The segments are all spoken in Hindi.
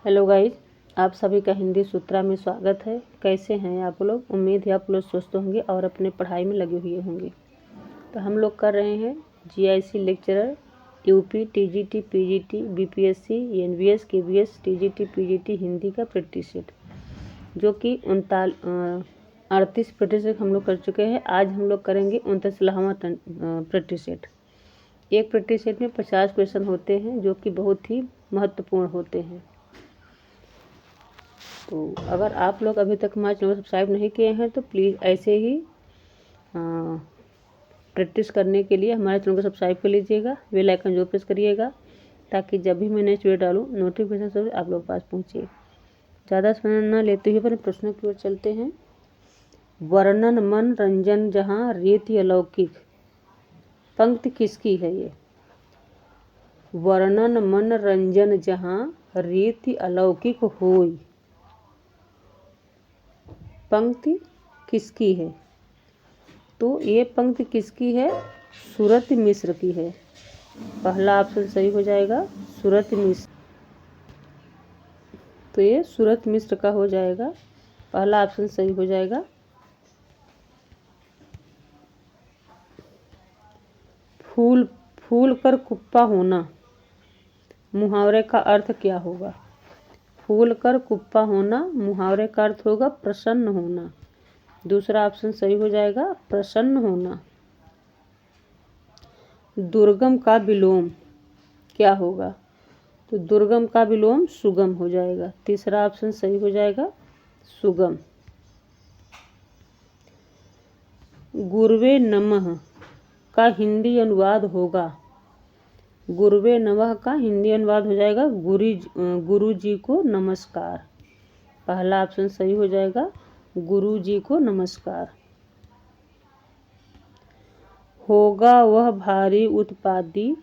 हेलो गाइज, आप सभी का हिंदी सूत्रा में स्वागत है। कैसे हैं आप लोग? उम्मीद है आप लोग स्वस्थ होंगे और अपने पढ़ाई में लगे हुए होंगे। तो हम लोग कर रहे हैं GIC lecturer UP TGT PGT BPSC NVS KVS TGT PGT Hindi का प्रैक्टिस सेट, जो कि 38 प्रैक्टिस सेट हम लोग कर चुके हैं। आज हम लोग करेंगे 39वां प्रैक्टिस सेट। एक प्रैक्टिस सेट में 50 क्वेश्चन होते हैं, जो कि बहुत ही महत्वपूर्ण होते हैं। तो अगर आप लोग अभी तक हमारे चैनल सब्सक्राइब नहीं किए हैं तो प्लीज़ ऐसे ही प्रैक्टिस करने के लिए हमारे चैनल को सब्सक्राइब कर लीजिएगा। बेल आइकन जो प्रेस करिएगा, ताकि जब भी मैं नेक्स्ट वीडियो डालूँ नोटिफिकेशन से आप लोग पास पहुँचे। ज़्यादा समय न लेते हुए अपने प्रश्नों की ओर चलते हैं। वर्णन मन रंजन जहाँ रीति अलौकिक, पंक्ति किसकी है ये? वर्णन मन रंजन जहाँ रीति अलौकिक होई, पंक्ति किसकी है? तो ये पंक्ति किसकी है? सुरत मिश्र की है। पहला ऑप्शन सही हो जाएगा, सुरत मिश्र। तो ये सुरत मिश्र का हो जाएगा, पहला ऑप्शन सही हो जाएगा। फूल कर कुप्पा होना, मुहावरे का अर्थ क्या होगा? फूल कर कुप्पा होना, मुहावरे का अर्थ होगा प्रसन्न होना। दूसरा ऑप्शन सही हो जाएगा, प्रसन्न होना। दुर्गम का विलोम क्या होगा? तो दुर्गम का विलोम सुगम हो जाएगा। तीसरा ऑप्शन सही हो जाएगा, सुगम। गुरुवे नमः का हिंदी अनुवाद होगा। गुरुवे नमः का हिंदी अनुवाद हो जाएगा गुरु जी को नमस्कार। पहला ऑप्शन सही हो जाएगा, गुरु जी को नमस्कार। होगा वह भारी उत्पाती,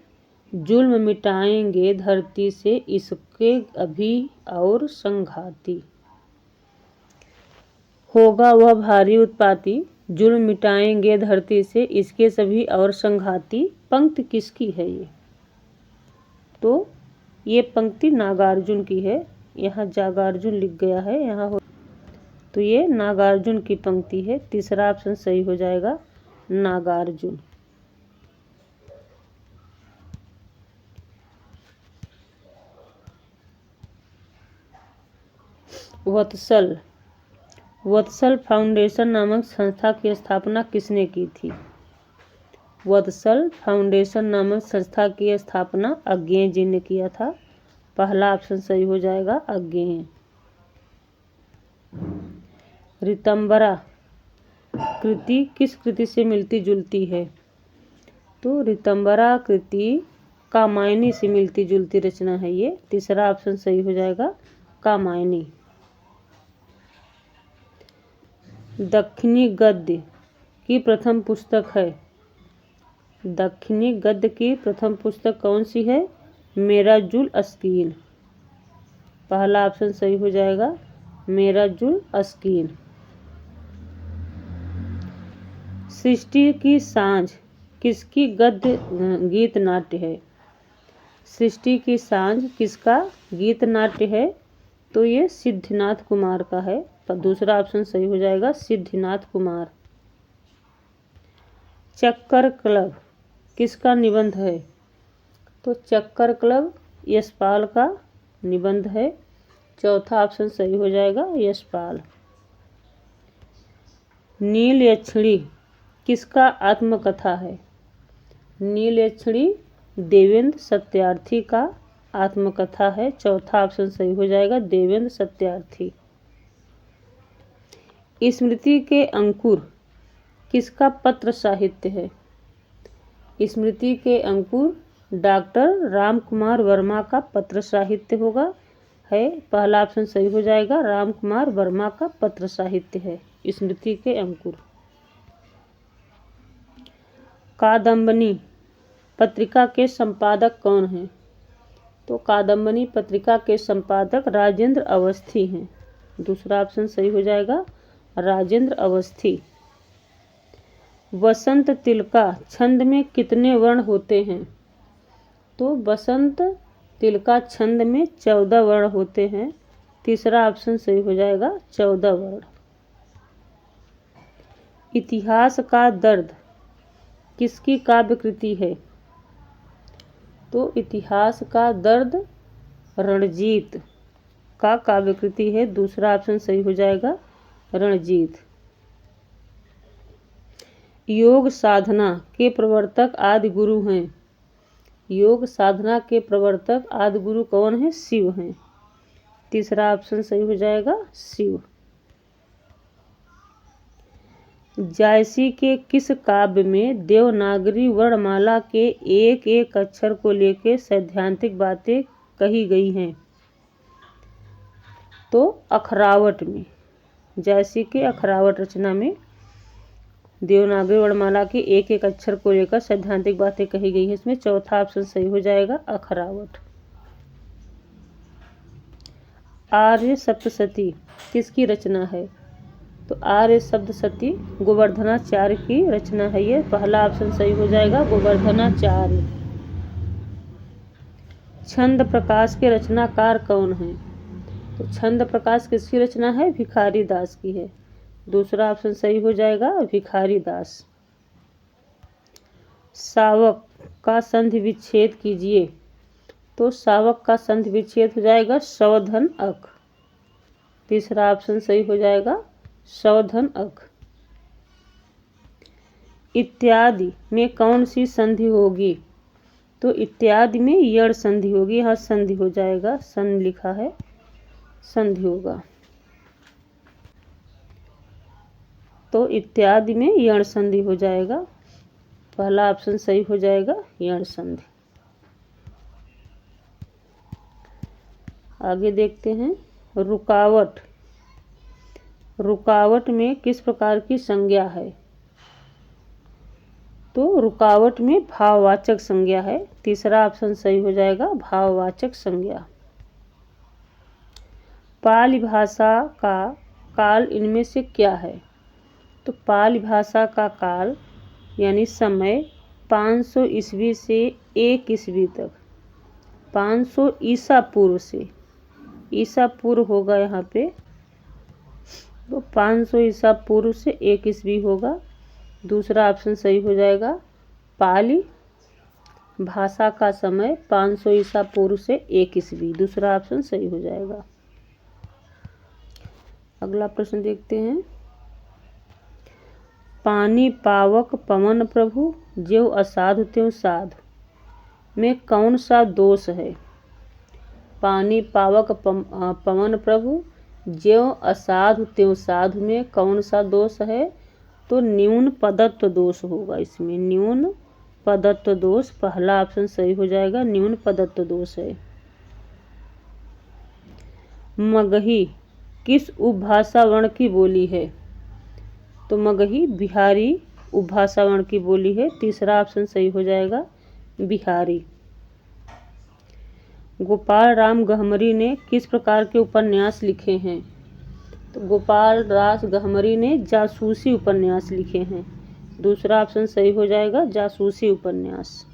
जुल्म मिटाएंगे धरती से इसके अभी और संघाती। होगा वह भारी उत्पाती, जुल्म मिटाएंगे धरती से इसके सभी और संघाती, पंक्ति किसकी है ये? तो ये पंक्ति नागार्जुन की है। यहाँ जागार्जुन लिख गया है, यहाँ हो, तो ये नागार्जुन की पंक्ति है। तीसरा ऑप्शन सही हो जाएगा, नागार्जुन। वत्सल फाउंडेशन नामक संस्था की स्थापना किसने की थी? वत्सल फाउंडेशन नामक संस्था की स्थापना अज्ञेय जी ने किया था। पहला ऑप्शन सही हो जाएगा, अज्ञेय। ऋतंबरा कृति किस कृति से मिलती जुलती है? तो ऋतंबरा कृति कामायनी से मिलती जुलती रचना है ये। तीसरा ऑप्शन सही हो जाएगा, कामायनी। दक्षिणी गद्य की प्रथम पुस्तक है। दक्षिणी गद्य की प्रथम पुस्तक कौन सी है? मेराजुल अस्कीन। पहला ऑप्शन सही हो जाएगा, मेराजुल अस्कीन। सृष्टि की सांझ किसकी गद्य गीत नाट्य है? सृष्टि की सांझ किसका गीत नाट्य है? तो ये सिद्धिनाथ कुमार का है। दूसरा ऑप्शन सही हो जाएगा, सिद्धिनाथ कुमार। चक्कर क्लब किसका निबंध है? तो चक्कर क्लब यशपाल का निबंध है। चौथा ऑप्शन सही हो जाएगा, यशपाल। नीलयक्षिणी किसका आत्मकथा है? नीलयक्षिणी देवेंद्र सत्यार्थी का आत्मकथा है। चौथा ऑप्शन सही हो जाएगा, देवेंद्र सत्यार्थी। स्मृति के अंकुर किसका पत्र साहित्य है? स्मृति के अंकुर डॉक्टर राम कुमार वर्मा का पत्र साहित्य होगा है। पहला ऑप्शन सही हो जाएगा, राम कुमार वर्मा का पत्र साहित्य है स्मृति के अंकुर। कादम्बनी पत्रिका के संपादक कौन हैं? तो कादम्बनी पत्रिका के संपादक राजेंद्र अवस्थी हैं। दूसरा ऑप्शन सही हो जाएगा, राजेंद्र अवस्थी। वसंत तिलका छंद में कितने वर्ण होते हैं? तो वसंत तिलका छंद में 14 वर्ण होते हैं। तीसरा ऑप्शन सही हो जाएगा 14 वर्ण। इतिहास का दर्द किसकी काव्य कृति है? तो इतिहास का दर्द रणजीत का काव्य कृति है। दूसरा ऑप्शन सही हो जाएगा रणजीत। योग साधना के प्रवर्तक आदि गुरु हैं। योग साधना के प्रवर्तक आदि गुरु कौन है? शिव हैं। तीसरा ऑप्शन सही हो जाएगा शिव। जायसी के किस काव्य में देवनागरी वर्णमाला के एक एक अक्षर को लेकर सैद्धांतिक बातें कही गई हैं? तो अखरावट में। जायसी के अखरावट रचना में देवनागरी वर्णमाला के एक एक अक्षर को लेकर सैद्धांतिक बातें कही गई है। इसमें चौथा ऑप्शन सही हो जाएगा अखरावट। आर्य सप्तशती किसकी रचना है? तो आर्य सप्तशती गोवर्धनाचार्य की रचना है। ये पहला ऑप्शन सही हो जाएगा गोवर्धनाचार्य। छंद प्रकाश के रचनाकार कौन है? तो छंद प्रकाश किसकी रचना है? भिखारी दास की है। दूसरा ऑप्शन सही हो जाएगा भिखारी दास। शावक का संधि विच्छेद कीजिए। तो शावक का संधि विच्छेद हो जाएगा सवधन अक। तीसरा ऑप्शन सही हो जाएगा सवधन अक। इत्यादि में कौन सी संधि होगी? तो इत्यादि में यण संधि होगी। यहाँ संधि हो जाएगा, संधि लिखा है, संधि होगा। तो इत्यादि में यण संधि हो जाएगा। पहला ऑप्शन सही हो जाएगा यण संधि। आगे देखते हैं रुकावट। रुकावट में किस प्रकार की संज्ञा है? तो रुकावट में भाववाचक संज्ञा है। तीसरा ऑप्शन सही हो जाएगा भाववाचक संज्ञा। पाली भाषा का काल इनमें से क्या है? तो पाली भाषा का काल यानी समय 500 ईस्वी से 1 ईस्वी तक, 500 ईसा पूर्व से, ईसा पूर्व होगा यहाँ पे, तो 500 ईसा पूर्व से 1 ईस्वी होगा। दूसरा ऑप्शन सही हो जाएगा पाली भाषा का समय 500 ईसा पूर्व से 1 ईस्वी। दूसरा ऑप्शन सही हो जाएगा। अगला प्रश्न देखते हैं। पानी पावक पवन प्रभु ज्यों असाधु त्यों साधु में कौन सा दोष है? पानी पावक पवन प्रभु ज्यों असाधु त्यों साधु में कौन सा दोष है? तो न्यून पदत्व दोष होगा। इसमें न्यून पदत्व दोष, पहला ऑप्शन सही हो जाएगा न्यून पदत्व दोष है। मगही किस उपभाषा वर्ण की बोली है? तो मगही बिहारी उपभाषा वर्ण की बोली है। तीसरा ऑप्शन सही हो जाएगा बिहारी। गोपाल राम गहमरी ने किस प्रकार के उपन्यास लिखे हैं? तो गोपाल दास गहमरी ने जासूसी उपन्यास लिखे हैं। दूसरा ऑप्शन सही हो जाएगा जासूसी उपन्यास।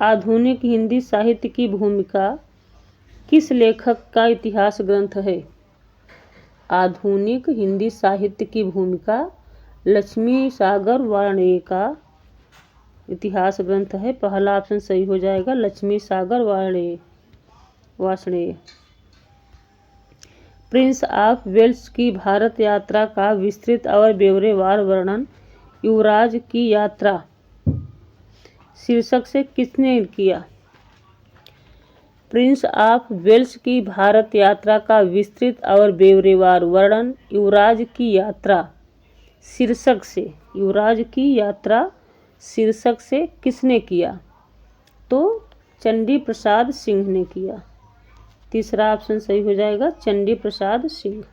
आधुनिक हिंदी साहित्य की भूमिका किस लेखक का इतिहास ग्रंथ है? आधुनिक हिंदी साहित्य की भूमिका लक्ष्मी सागर वार्ष्णेय का इतिहास ग्रंथ है। पहला ऑप्शन सही हो जाएगा लक्ष्मी सागर वार्ष्णेय। प्रिंस ऑफ वेल्स की भारत यात्रा का विस्तृत और ब्यौरेवार वर्णन युवराज की यात्रा शीर्षक से किसने किया? प्रिंस ऑफ वेल्स की भारत यात्रा का विस्तृत और ब्यौरेवार वर्णन युवराज की यात्रा शीर्षक से, युवराज की यात्रा शीर्षक से किसने किया? तो चंडी प्रसाद सिंह ने किया। तीसरा ऑप्शन सही हो जाएगा चंडी प्रसाद सिंह।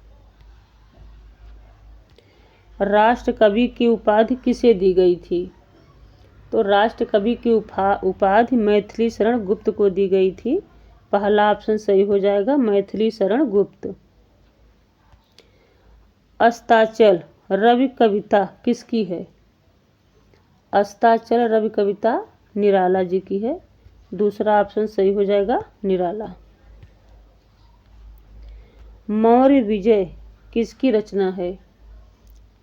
राष्ट्र कवि की उपाधि किसे दी गई थी? तो राष्ट्र कवि की उपाधि मैथिली शरण गुप्त को दी गई थी। पहला ऑप्शन सही हो जाएगा मैथिली शरण गुप्त। अस्ताचल रवि कविता किसकी है? अस्ताचल रवि कविता निराला जी की है। दूसरा ऑप्शन सही हो जाएगा निराला। मौर्य विजय किसकी रचना है?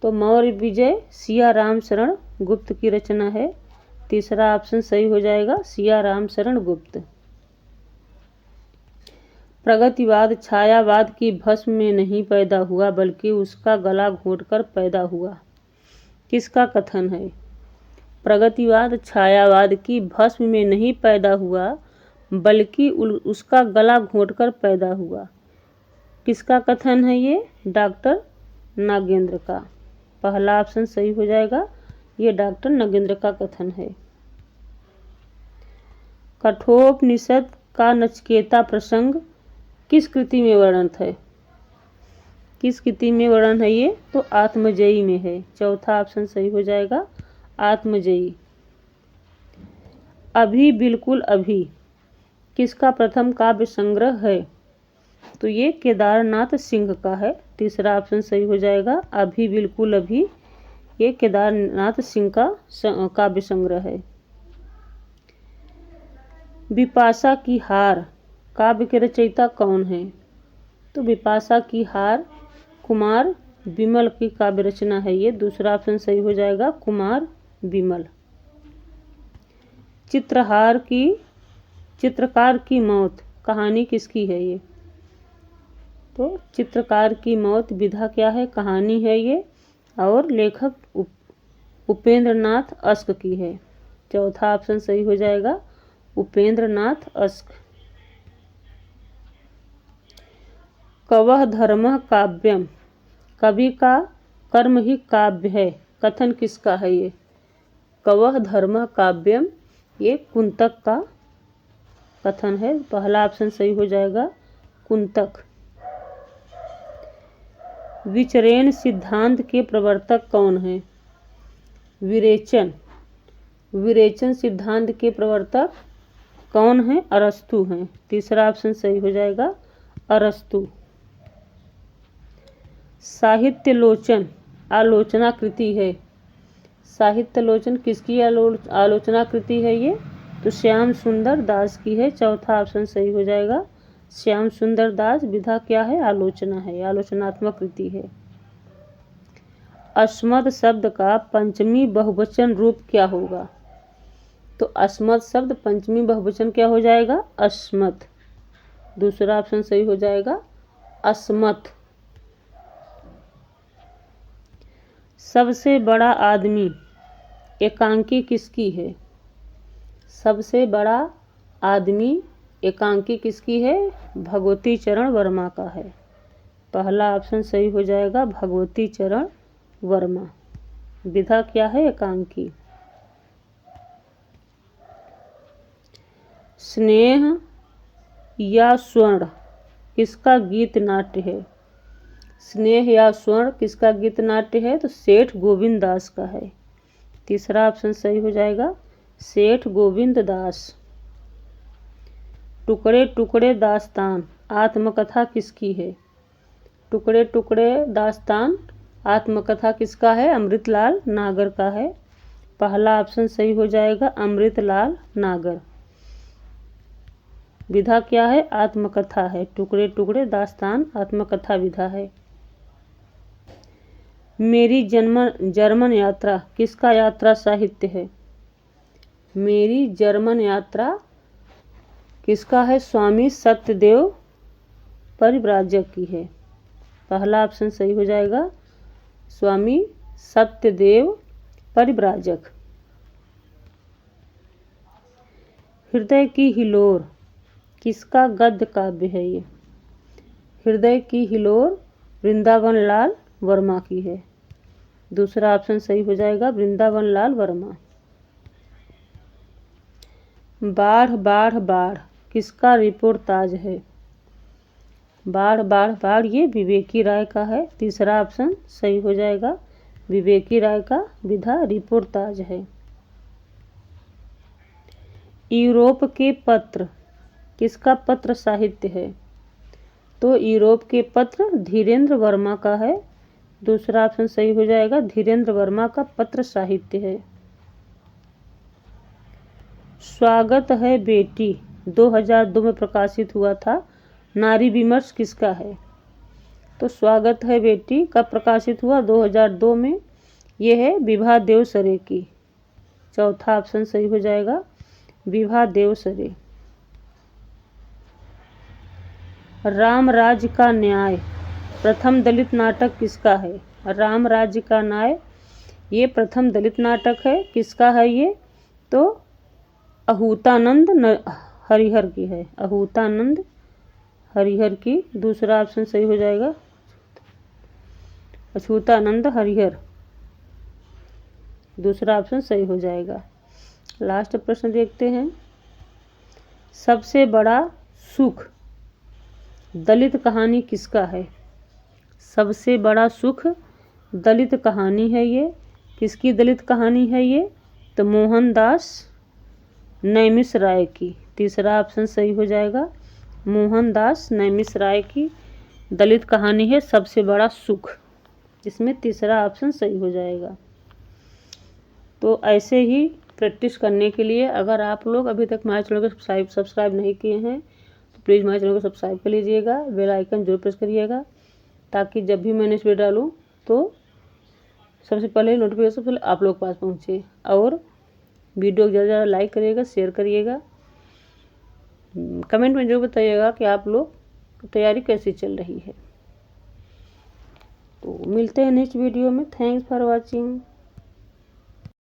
तो मौर्य विजय सिया राम शरण गुप्त की रचना है। तीसरा ऑप्शन सही हो जाएगा सिया राम शरण गुप्त। प्रगतिवाद छायावाद की भस्म में नहीं पैदा हुआ बल्कि उसका गला घोंटकर पैदा हुआ, किसका कथन है? प्रगतिवाद छायावाद की भस्म में नहीं पैदा हुआ बल्कि उसका गला घोंटकर पैदा हुआ, किसका कथन है ये? डॉक्टर नागेंद्र का। पहला ऑप्शन सही हो जाएगा, ये डॉक्टर नागेंद्र का कथन है। कठोपनिषद का नचिकेता प्रसंग किस कृति में वर्णित है? किस कृति में वर्णन है ये? तो आत्मजयी में है। चौथा ऑप्शन सही हो जाएगा आत्मजयी। अभी बिल्कुल अभी किसका प्रथम काव्य संग्रह है? तो ये केदारनाथ सिंह का है। तीसरा ऑप्शन सही हो जाएगा अभी बिल्कुल अभी, ये केदारनाथ सिंह का काव्य संग्रह है। बिपाशा की हार काव्य के रचयिता कौन है? तो बिपाशा की हार कुमार विमल की काव्य रचना है ये। दूसरा ऑप्शन सही हो जाएगा कुमार विमल। चित्रकार की मौत कहानी किसकी है ये? तो चित्रकार की मौत विधा क्या है? कहानी है ये, और लेखक उपेंद्र नाथ अस्क की है। चौथा ऑप्शन सही हो जाएगा उपेंद्र नाथ अस्क। कवह धर्मः काव्यम कवि का कर्म ही काव्य है, कथन किसका है ये? कवह धर्मः काव्यम ये कुंतक का कथन है। पहला ऑप्शन सही हो जाएगा कुंतक। विचरण सिद्धांत के प्रवर्तक कौन है? विरेचन। विरेचन सिद्धांत के प्रवर्तक कौन है? अरस्तु हैं। तीसरा ऑप्शन सही हो जाएगा अरस्तु। साहित्यालोचन आलोचना कृति है। साहित्यालोचन किसकी आलोचना कृति है ये? तो श्याम सुंदर दास की है। चौथा ऑप्शन सही हो जाएगा श्याम सुंदर दास। विधा क्या है? आलोचना है, आलोचनात्मक कृति है। अस्मत् शब्द का पंचमी बहुवचन रूप क्या होगा? तो अस्मत् शब्द पंचमी बहुवचन क्या हो जाएगा? अस्मत्। दूसरा ऑप्शन सही हो जाएगा अस्मत्। सबसे बड़ा आदमी एकांकी किसकी है? सबसे बड़ा आदमी एकांकी किसकी है? भगवती चरण वर्मा का है। पहला ऑप्शन सही हो जाएगा भगवती चरण वर्मा। विधा क्या है? एकांकी। स्नेह या स्वर्ण किसका गीत नाट्य है? स्नेह या स्वर्ण किसका गीत नाट्य है? तो सेठ गोविंद दास का है। तीसरा ऑप्शन सही हो जाएगा सेठ गोविंद दास। टुकड़े टुकड़े दास्तान आत्मकथा किसकी है? टुकड़े टुकड़े दास्तान आत्मकथा किसका है? अमृतलाल नागर का है। पहला ऑप्शन सही हो जाएगा अमृतलाल नागर। विधा क्या है? आत्मकथा है। टुकड़े टुकड़े दास्तान आत्मकथा विधा है। मेरी जर्मन यात्रा किसका यात्रा साहित्य है? मेरी जर्मन यात्रा किसका है? स्वामी सत्यदेव परिव्राजक की है। पहला ऑप्शन सही हो जाएगा स्वामी सत्यदेव परिव्राजक। हृदय की हिलोर किसका गद्य काव्य है ये? हृदय की हिलोर वृंदावन लाल वर्मा की है। दूसरा ऑप्शन सही हो जाएगा वृंदावन लाल वर्मा। बाढ़ बाढ़ बाढ़ किसका रिपोर्टाज है? बाढ़ बाढ़ बाढ़ ये विवेकी राय का है। तीसरा ऑप्शन सही हो जाएगा विवेकी राय का। विधा रिपोर्टाज है। यूरोप के पत्र किसका पत्र साहित्य है? तो यूरोप के पत्र धीरेन्द्र वर्मा का है। दूसरा ऑप्शन सही हो जाएगा धीरेन्द्र वर्मा का पत्र साहित्य है। स्वागत है बेटी 2002 में प्रकाशित हुआ था। नारी विमर्श किसका है? तो स्वागत है बेटी कब प्रकाशित हुआ? 2002 में। ये है विभा देवसरे की। चौथा ऑप्शन सही हो जाएगा, विभा देवसरे। राम राज्य का न्याय प्रथम दलित नाटक किसका है? राम राज्य का न्याय ये प्रथम दलित नाटक है। किसका है ये? तो अहूतानंद हरिहर की है। अहूतानंद हरिहर की। दूसरा ऑप्शन सही हो जाएगा, अछूतानंद हरिहर। दूसरा ऑप्शन सही हो जाएगा। लास्ट प्रश्न देखते हैं। सबसे बड़ा सुख दलित कहानी किसका है? सबसे बड़ा सुख दलित कहानी है ये। किसकी दलित कहानी है ये? तो मोहनदास नैमिषारण्य की। तीसरा ऑप्शन सही हो जाएगा, मोहनदास नैमिषारण्य की दलित कहानी है सबसे बड़ा सुख, जिसमें तीसरा ऑप्शन सही हो जाएगा। तो ऐसे ही प्रैक्टिस करने के लिए अगर आप लोग अभी तक हमारे चैनल को सब्सक्राइब नहीं किए हैं तो प्लीज़ हमारे चैनल को सब्सक्राइब कर लीजिएगा, बेल आइकन जरूर प्रेस करिएगा, ताकि जब भी मैं नेक्स्ट वीडियो डालूँ तो सबसे पहले नोटिफिकेशन सबसे पहले आप लोग के पास पहुँचे। और वीडियो को ज़्यादा से ज़्यादा लाइक करिएगा, शेयर करिएगा, कमेंट में जरूर बताइएगा कि आप लोग की तैयारी कैसी चल रही है। तो मिलते हैं नेक्स्ट वीडियो में। Thanks for watching.